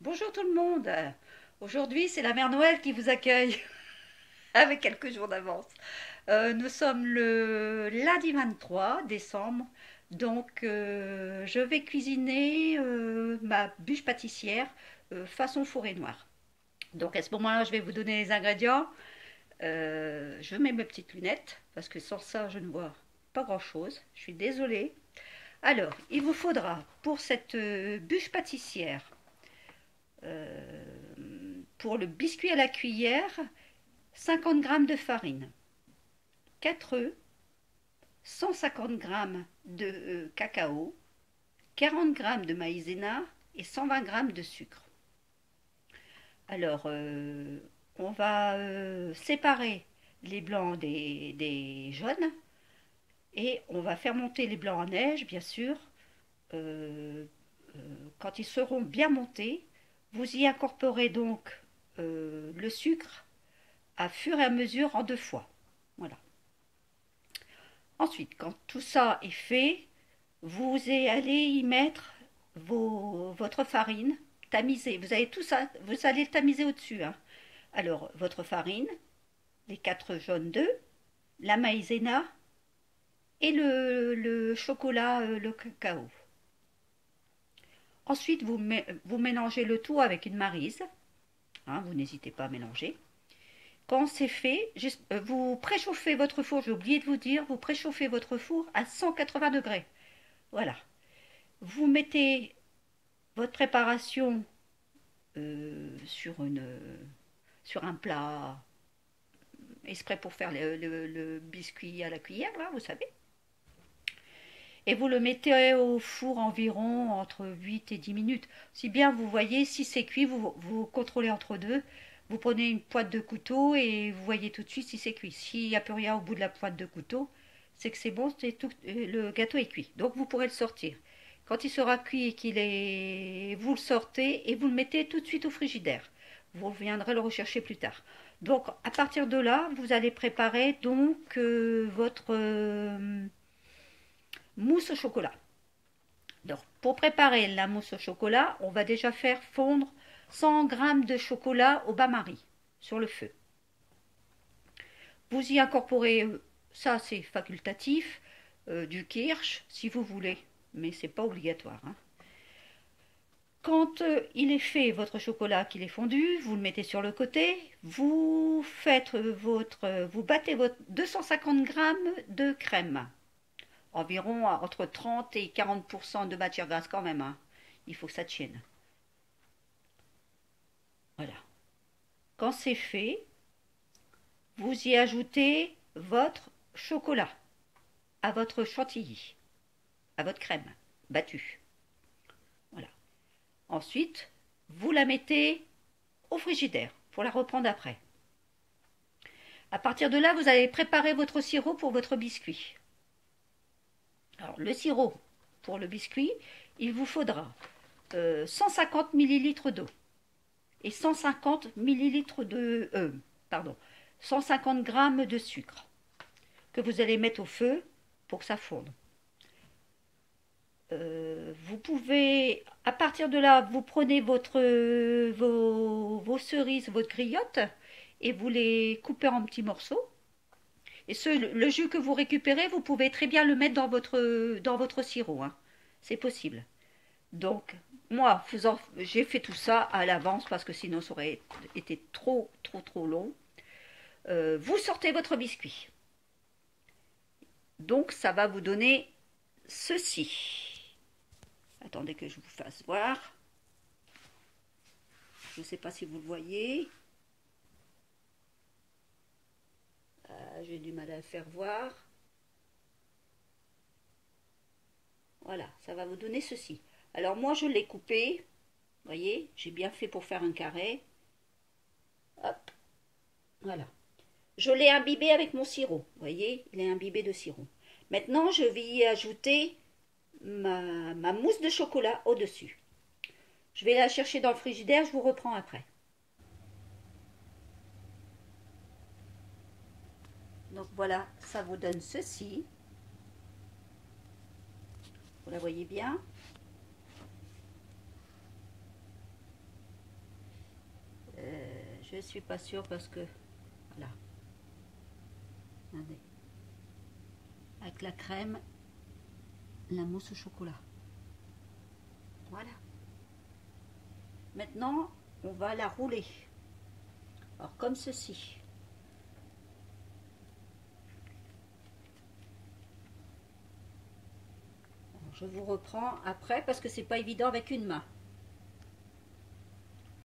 Bonjour tout le monde. Aujourd'hui, c'est la Mère Noël qui vous accueille avec quelques jours d'avance. Nous sommes le lundi 23 décembre, donc je vais cuisiner ma bûche pâtissière façon forêt noire. Donc à ce moment-là, je vais vous donner les ingrédients. Je mets mes petites lunettes parce que sans ça, je ne vois pas grand-chose. Je suis désolée. Alors, il vous faudra pour cette bûche pâtissière pour le biscuit à la cuillère, 50 g de farine, 4 œufs, 150 g de cacao, 40 g de maïzena et 120 g de sucre. Alors, on va séparer les blancs des jaunes et on va faire monter les blancs en neige, bien sûr. Euh, Quand ils seront bien montés, vous y incorporez donc le sucre à fur et à mesure en 2 fois. Voilà. Ensuite, quand tout ça est fait, vous allez y mettre votre farine tamisée. Vous allez tout ça, vous allez le tamiser au-dessus, hein. Alors, votre farine, les 4 jaunes d'œufs, la maïzena et le chocolat, le cacao. Ensuite, vous mélangez le tout avec une maryse, hein, vous n'hésitez pas à mélanger. Quand c'est fait, vous préchauffez votre four, j'ai oublié de vous dire, vous préchauffez votre four à 180 degrés. Voilà. Vous mettez votre préparation sur un plat exprès pour faire le biscuit à la cuillère, là, vous savez. Et vous le mettez au four environ entre 8 et 10 minutes. Si bien vous voyez, si c'est cuit, vous contrôlez entre deux. Vous prenez une pointe de couteau et vous voyez tout de suite si c'est cuit. S'il n'y a plus rien au bout de la pointe de couteau, c'est que c'est bon, le gâteau est cuit. Donc vous pourrez le sortir. Quand il sera cuit et vous le sortez et vous le mettez tout de suite au frigidaire. Vous viendrez le rechercher plus tard. Donc à partir de là, vous allez préparer donc votre mousse au chocolat. Donc, pour préparer la mousse au chocolat, on va déjà faire fondre 100 g de chocolat au bain-marie sur le feu. Vous y incorporez, ça c'est facultatif, du kirsch si vous voulez, mais c'est pas obligatoire, hein. Quand il est fait, votre chocolat qu'il est fondu, vous le mettez sur le côté, vous faites vous battez votre 250 g de crème, environ entre 30 et 40% de matière grasse quand même, hein. Il faut que ça tienne. Voilà. Quand c'est fait, vous y ajoutez votre chocolat à votre chantilly, à votre crème battue. Voilà. Ensuite, vous la mettez au frigidaire pour la reprendre après. À partir de là, vous allez préparer votre sirop pour votre biscuit. Alors, le sirop pour le biscuit, il vous faudra 150 ml d'eau et 150 ml pardon, 150 g de sucre que vous allez mettre au feu pour que ça fonde. Vous pouvez, à partir de là, vous prenez vos cerises, votre griotte, et vous les coupez en petits morceaux. Et le jus que vous récupérez, vous pouvez très bien le mettre dans votre sirop, hein. C'est possible. Donc, moi, j'ai fait tout ça à l'avance parce que sinon ça aurait été trop long. Vous sortez votre biscuit. Donc, ça va vous donner ceci. Attendez que je vous fasse voir. Je ne sais pas si vous le voyez. J'ai du mal à le faire voir. Voilà, ça va vous donner ceci. Alors moi, je l'ai coupé. Vous voyez, j'ai bien fait pour faire un carré. Hop, voilà. Je l'ai imbibé avec mon sirop. Vous voyez, il est imbibé de sirop. Maintenant, je vais y ajouter ma mousse de chocolat au-dessus. Je vais la chercher dans le frigidaire, je vous reprends après. Donc voilà, ça vous donne ceci. Vous la voyez bien. je suis pas sûre parce que voilà. Regardez. Avec la crème, la mousse au chocolat. Voilà. Maintenant, on va la rouler. Alors comme ceci. Alors, je vous reprends après parce que c'est pas évident avec une main.